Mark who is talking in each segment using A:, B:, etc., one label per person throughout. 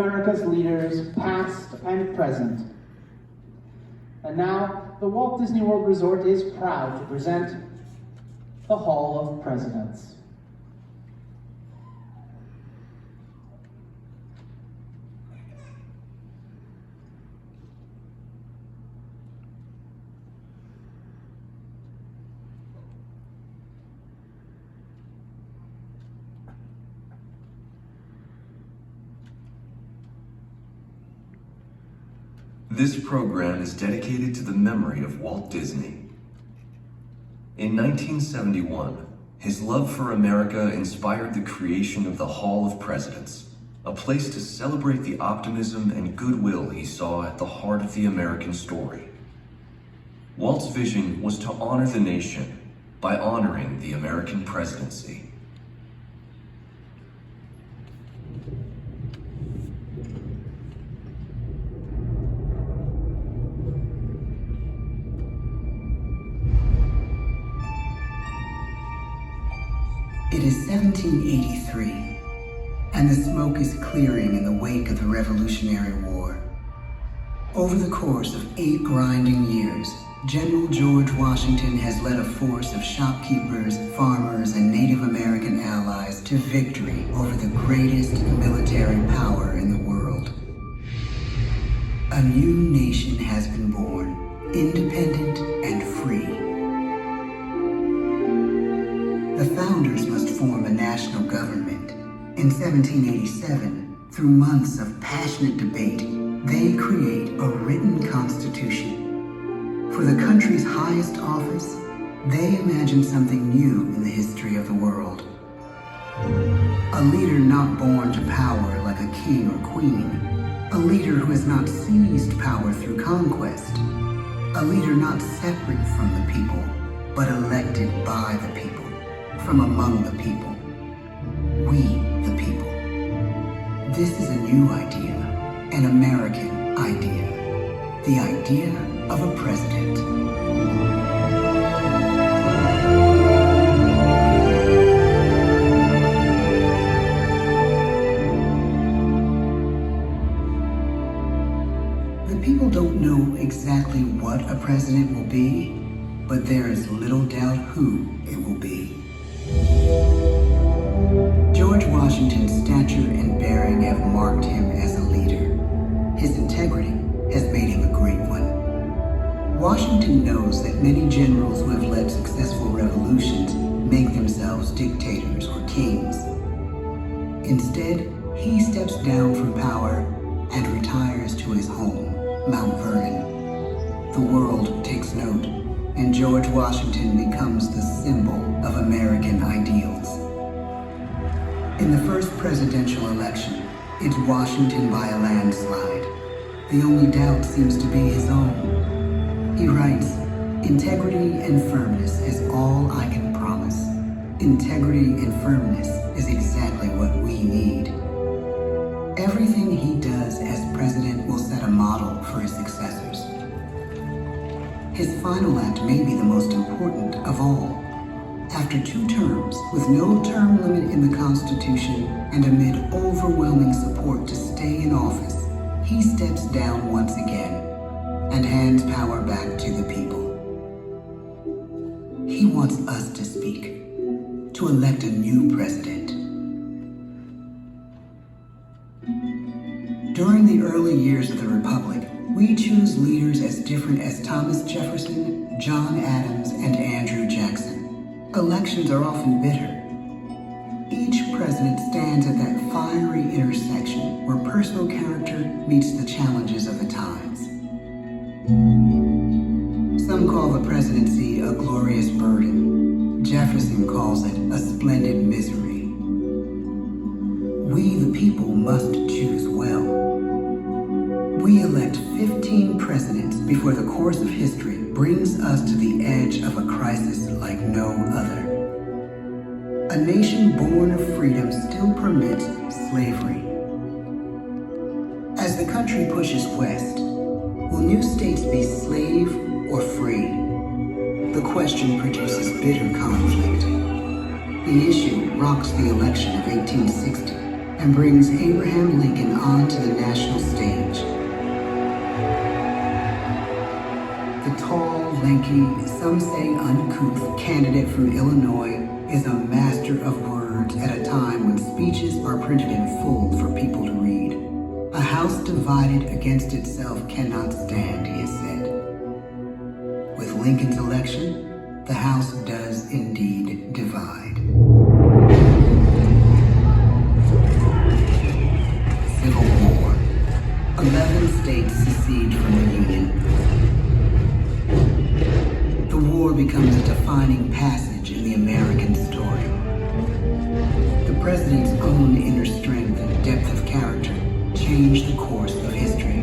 A: America's leaders, past and present. And now, the Walt Disney World Resort is proud to present the Hall of Presidents.
B: This program is dedicated to the memory of Walt Disney. In 1971, his love for America inspired the creation of the Hall of Presidents, a place to celebrate the optimism and goodwill he saw at the heart of the American story. Walt's vision was to honor the nation by honoring the American presidency.
C: It is 1783, and the smoke is clearing in the wake of the Revolutionary War. Over the course of 8 grinding years, General George Washington has led a force of shopkeepers, farmers, and Native American allies to victory over the greatest military power in the world. A new nation has been born, independent and free. The founders must form a national government. In 1787, through months of passionate debate, they create a written constitution. For the country's highest office, they imagine something new in the history of the world. A leader not born to power like a king or queen. A leader who has not seized power through conquest. A leader not separate from the people, but elected by the people. From among the people. We, the people. This is a new idea, an American idea. The idea of a president. The people don't know exactly what a president will be, but there is little doubt who it will be. George Washington's stature and bearing have marked him as a leader. His integrity has made him a great one. Washington knows that many generals who have led successful revolutions make themselves dictators or kings. Instead, he steps down from power and retires to his home, Mount Vernon. The world takes note, and George Washington becomes the symbol of American ideals. In the first presidential election, it's Washington by a landslide. The only doubt seems to be his own. He writes, "Integrity and firmness is all I can promise. Integrity and firmness is exactly what we need." Everything he does as president will set a model for his successors. His final act may be the most important of all. After 2 terms, with no term limit in the Constitution and amid overwhelming support to stay in office, he steps down once again and hands power back to the people. He wants us to speak, to elect a new president. During the early years of the Republic, we choose leaders as different as Thomas Jefferson, John Adams, and Andrew Jackson. Elections are often bitter. Each president stands at that fiery intersection where personal character meets the challenges of the times. Some call the presidency a glorious burden. Jefferson calls it a splendid misery. We, the people, must choose well. We elect 15 presidents before the course of history brings us to the edge of a crisis like no other. A nation born of freedom still permits slavery. As the country pushes west, will new states be slave or free? The question produces bitter conflict. The issue rocks the election of 1860 and brings Abraham Lincoln onto the national stage. The tall, lanky, some say uncouth candidate from Illinois is a master of words at a time when speeches are printed in full for people to read. A house divided against itself cannot stand, he has said. With Lincoln's election, the House does indeed divide. Civil War. 11 states secede from the Union. The war becomes a defining passage in the American story. The president's own inner strength and depth of character changed the course of history.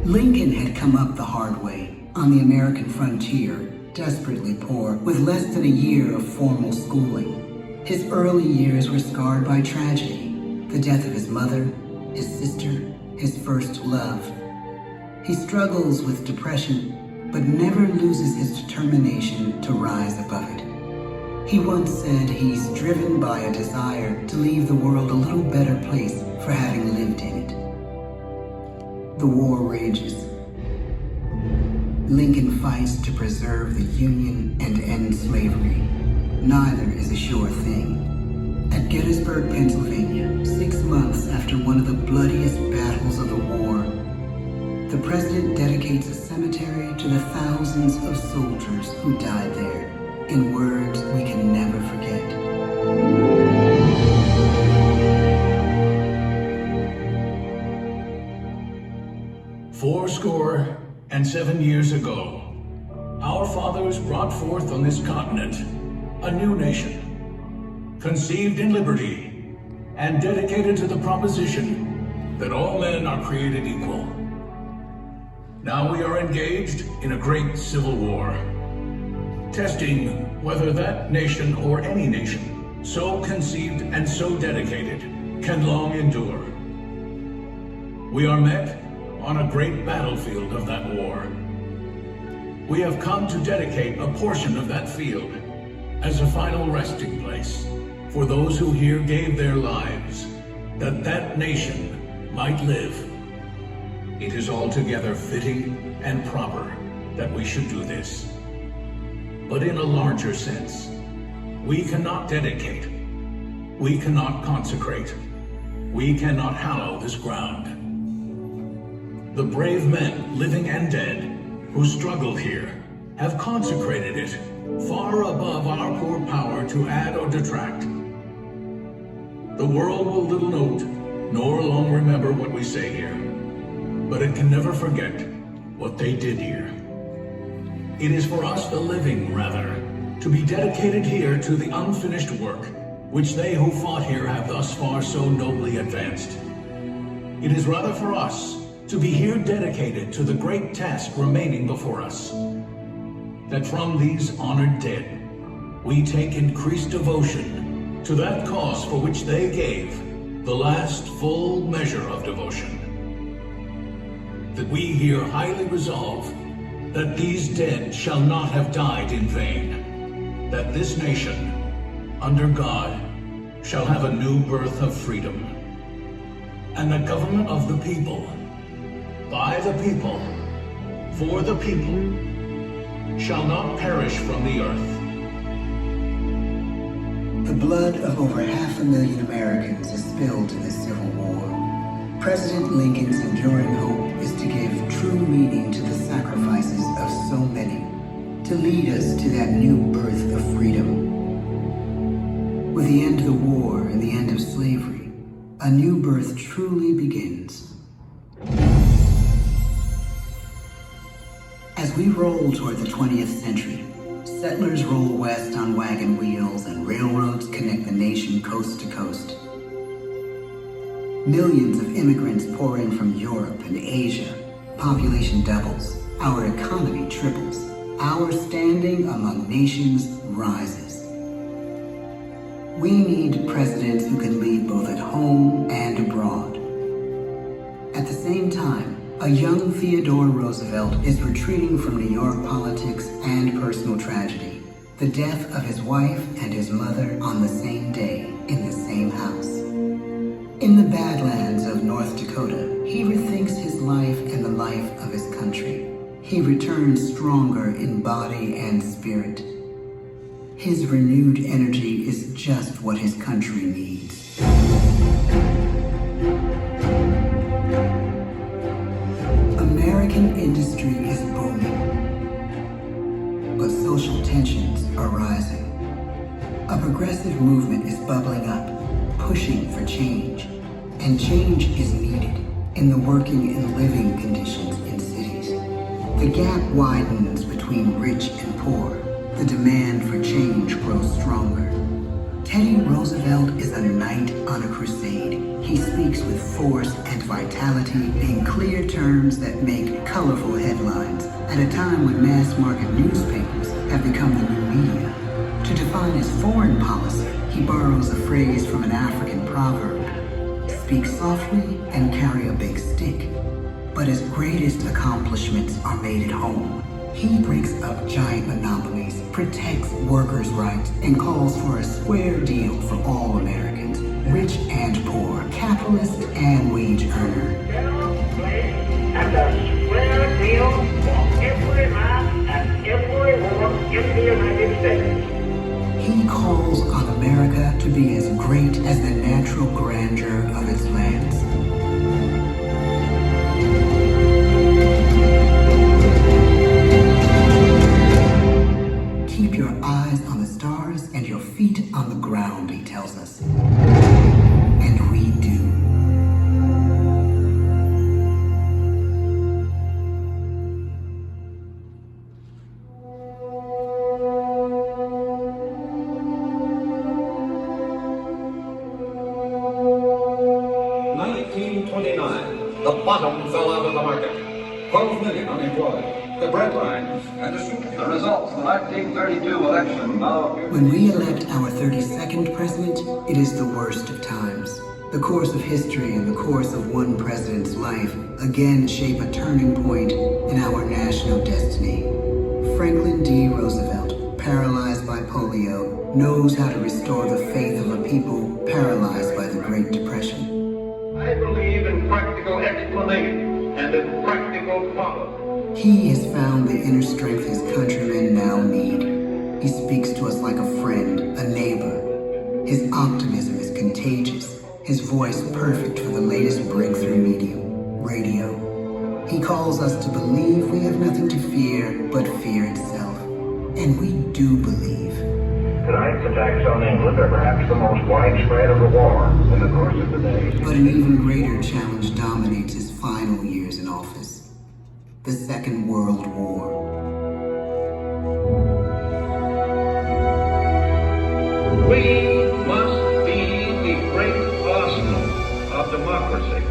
C: Lincoln had come up the hard way on the American frontier, desperately poor, with less than a year of formal schooling. His early years were scarred by tragedy, the death of his mother, his sister, his first love. He struggles with depression, but never loses his determination to rise above it. He once said he's driven by a desire to leave the world a little better place for having lived in it. The war rages. Lincoln fights to preserve the Union and end slavery. Neither is a sure thing. At Gettysburg, Pennsylvania, 6 months after one of the bloodiest battles of the war, the president dedicates a cemetery to the thousands of soldiers who died there, in words we can never forget.
D: "47 years ago, our fathers brought forth on this continent a new nation, conceived in liberty and dedicated to the proposition that all men are created equal. Now we are engaged in a great civil war, testing whether that nation or any nation so conceived and so dedicated can long endure. We are met on a great battlefield of that war. We have come to dedicate a portion of that field as a final resting place for those who here gave their lives, that that nation might live. It is altogether fitting and proper that we should do this. But in a larger sense, we cannot dedicate, we cannot consecrate, we cannot hallow this ground. The brave men, living and dead, who struggled here, have consecrated it far above our poor power to add or detract. The world will little note, nor long remember what we say here, but it can never forget what they did here. It is for us, the living, rather, to be dedicated here to the unfinished work, which they who fought here have thus far so nobly advanced. It is rather for us to be here dedicated to the great task remaining before us, that from these honored dead, we take increased devotion to that cause for which they gave the last full measure of devotion. That we here highly resolve that these dead shall not have died in vain, that this nation, under God, shall have a new birth of freedom, and the government of the people, by the people, for the people, shall not perish from the earth.
C: The blood of over 500,000 Americans is spilled in this Civil War. President Lincoln's enduring hope is to give true meaning to the sacrifices of so many, to lead us to that new birth of freedom. With the end of the war and the end of slavery, a new birth truly begins. As we roll toward the 20th century, settlers roll west on wagon wheels and railroads connect the nation coast to coast. Millions of immigrants pour in from Europe and Asia. Population doubles. Our economy triples. Our standing among nations rises. We need presidents who can lead both at home and abroad. At the same time, a young Theodore Roosevelt is retreating from New York politics and personal tragedy. The death of his wife and his mother on the same day in the same house. In the Badlands of North Dakota, he rethinks his life and the life of his country. He returns stronger in body and spirit. His renewed energy is just what his country needs. American industry is booming, but social tensions are rising. A progressive movement is bubbling up, pushing for change, and change is needed in the working and living conditions in cities. The gap widens between rich and poor. The demand for change grows stronger. Teddy Roosevelt is a knight on a crusade. He speaks with force and vitality in clear terms that make colorful headlines at a time when mass-market newspapers have become the new media. To define his foreign policy, he borrows a phrase from an African proverb: speak softly and carry a big stick. But his greatest accomplishments are made at home. He breaks up giant monopolies, protects workers' rights, and calls for a square deal for all Americans, rich and poor, capitalist and wage earner.
E: And a square deal for every man and every woman in the United States.
C: He calls on America to be as great as the natural grandeur of its lands. Keep your eyes on the stars and your feet on the ground, he tells us. And we do.
F: The bottom fell out of the market. 12 million unemployed. The breadlines and the soup. The results of the 1932 election now appear.
C: When we elect our 32nd president, it is the worst of times. The course of history and the course of one president's life again shape a turning point in our national destiny. Franklin D. Roosevelt, paralyzed by polio, knows how to restore the faith of a people paralyzed by the Great Depression.
E: I believe in practical explanation and in practical problem.
C: He has found the inner strength his countrymen now need. He speaks to us like a friend, a neighbor. His optimism is contagious, his voice perfect for the latest breakthrough medium, radio. He calls us to believe we have nothing to fear but fear itself. And we do believe.
E: Tonight's attacks on England are perhaps the most widespread of the war in the course of the day.
C: But an even greater challenge dominates his final years in office. The Second World War.
E: We must be the great arsenal of democracy.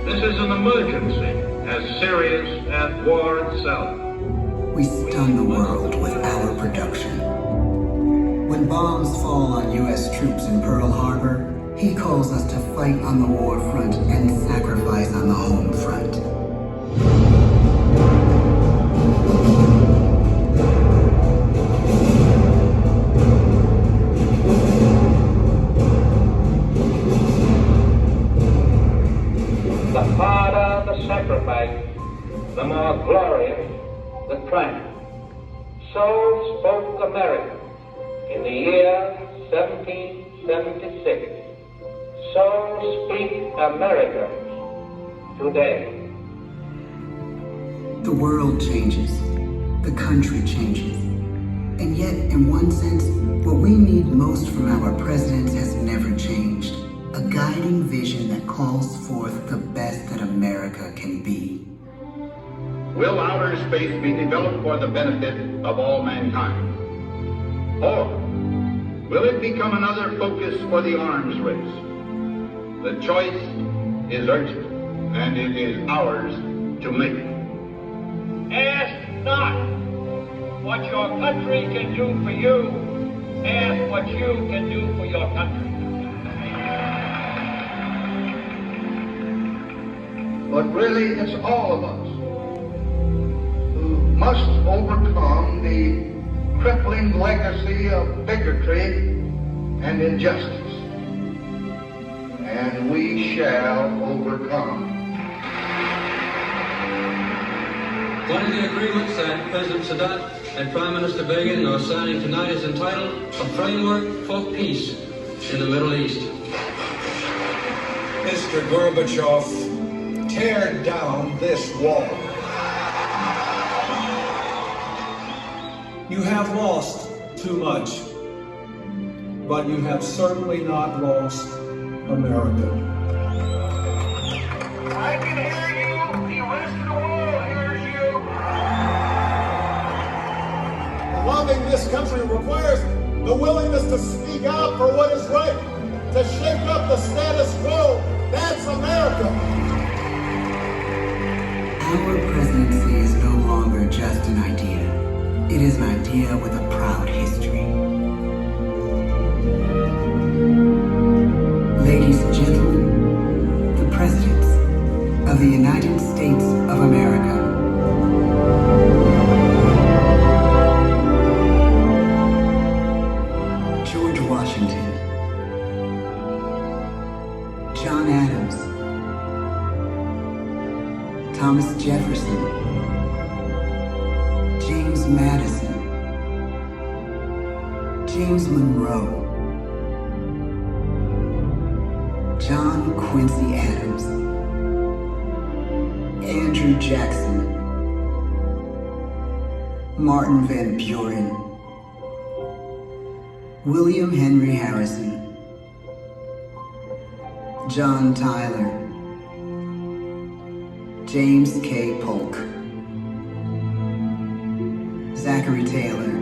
E: This is an emergency as serious as war itself.
C: We stun the world with our production. When bombs fall on U.S. troops in Pearl Harbor, he calls us to fight on the war front and sacrifice on the home front.
E: The harder the sacrifice, the more glorious the triumph. So spoke America in the year 1776. So speak Americans today.
C: The world changes. The country changes. And yet, in one sense, what we need most from our presidents has never changed. A guiding vision that calls forth the best that America can be.
G: Will outer space be developed for the benefit of all mankind? Or will it become another focus for the arms race? The choice is urgent, and it is ours to make.
E: Ask not what your country can do for you. Ask what you can do for your country.
G: But really, it's all of us who must overcome the crippling legacy of bigotry and injustice, and we shall overcome.
H: One of the agreements that President Sadat and Prime Minister Begin are signing tonight is entitled A Framework for Peace in the Middle East.
F: Mr. Gorbachev, tear down this wall.
I: You have lost too much, but you have certainly not lost America.
E: I can hear you. The rest of the world hears you.
J: Loving this country requires the willingness to speak out for what is right, to shake up the status quo. That's America.
C: Our presidency is no longer just an idea. It is an idea with a proud history. Ladies and gentlemen, the presidents of the United States of America. George Washington, John Adams, Thomas Jefferson, James Madison, James Monroe, John Quincy Adams, Andrew Jackson, Martin Van Buren, William Henry Harrison, John Tyler, James K. Polk, Zachary Taylor,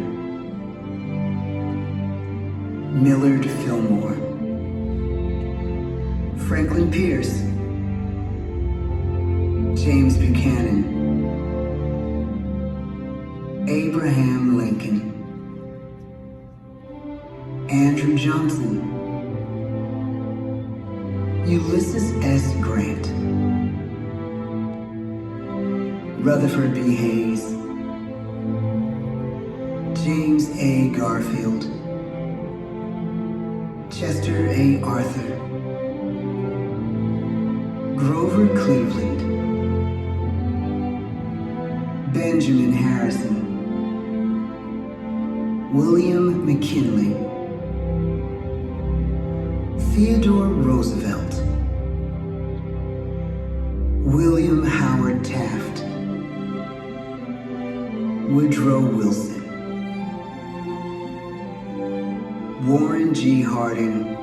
C: Millard Fillmore, Franklin Pierce, James Buchanan, Abraham Lincoln, Andrew Johnson, Ulysses S. Grant, Rutherford B. Hayes, James A. Garfield, Chester A. Arthur, Grover Cleveland, Benjamin Harrison, William McKinley, Theodore Roosevelt, William Howard Taft, Woodrow Wilson, Warren G. Harding,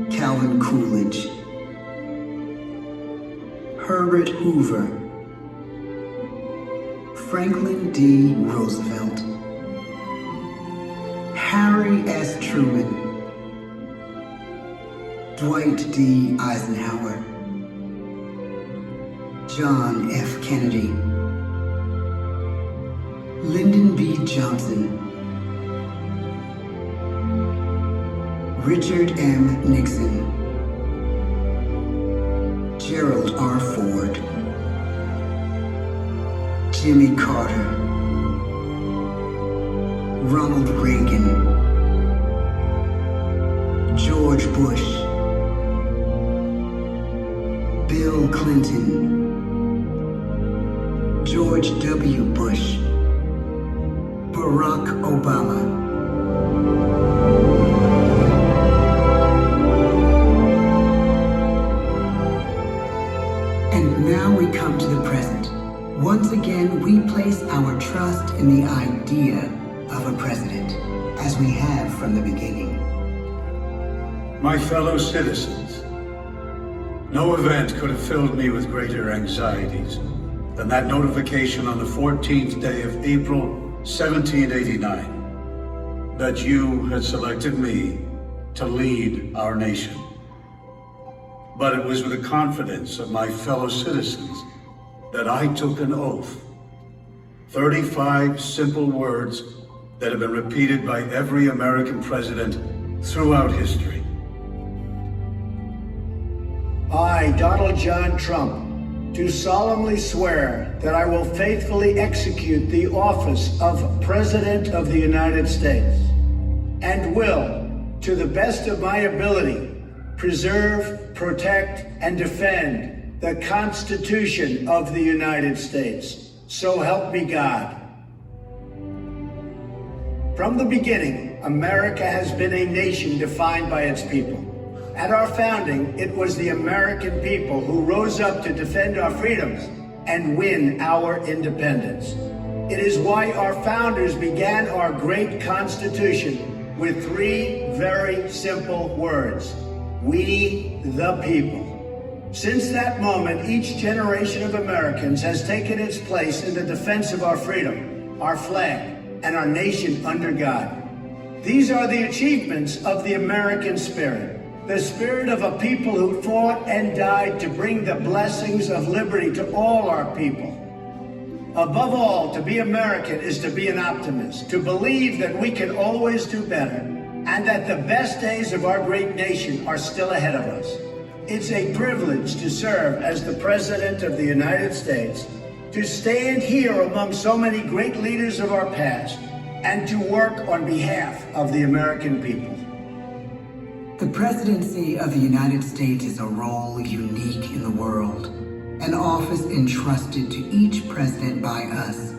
C: Calvin Coolidge, Herbert Hoover, Franklin D. Roosevelt, Harry S. Truman, Dwight D. Eisenhower, John F. Kennedy, Lyndon B. Johnson, Richard M. Nixon, Gerald R. Ford, Jimmy Carter, Ronald Reagan, George Bush, Bill Clinton, George W. Bush, Barack Obama. And now we come to the present. Once again, we place our trust in the idea of a president, as we have from the beginning.
K: My fellow citizens, no event could have filled me with greater anxieties than that notification on the 14th day of April, 1789, that you had selected me to lead our nation. But it was with the confidence of my fellow citizens that I took an oath. 35 simple words that have been repeated by every American president throughout history.
L: I, Donald John Trump, do solemnly swear that I will faithfully execute the office of President of the United States and will, to the best of my ability, preserve, protect, and defend the Constitution of the United States. So help me God. From the beginning, America has been a nation defined by its people. At our founding, it was the American people who rose up to defend our freedoms and win our independence. It is why our founders began our great Constitution with three very simple words: we the people. Since that moment, each generation of Americans has taken its place in the defense of our freedom, our flag, and our nation under God. These are the achievements of the American spirit, the spirit of a people who fought and died to bring the blessings of liberty to all our people. Above all, to be American is to be an optimist, to believe that we can always do better, and that the best days of our great nation are still ahead of us. It's a privilege to serve as the President of the United States, to stand here among so many great leaders of our past, and to work on behalf of the American people.
C: The presidency of the United States is a role unique in the world, an office entrusted to each president by us,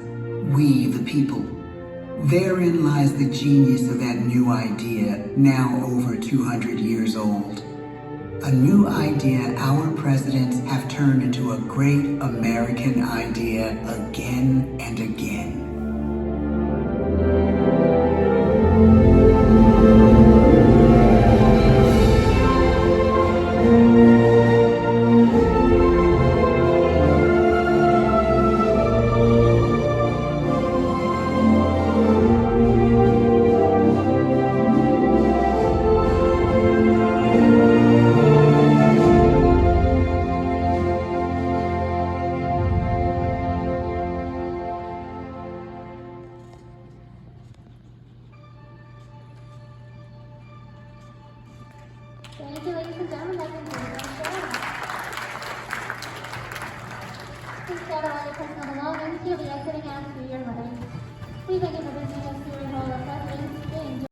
C: we the people. Therein lies the genius of that new idea, now over 200 years old. A new idea our presidents have turned into a great American idea again and again.
M: Thank you, ladies and gentlemen. That concludes our show. Please gather all your personal belongings. You'll be exiting out through your right. We thank you for visiting us through your hall of presidents.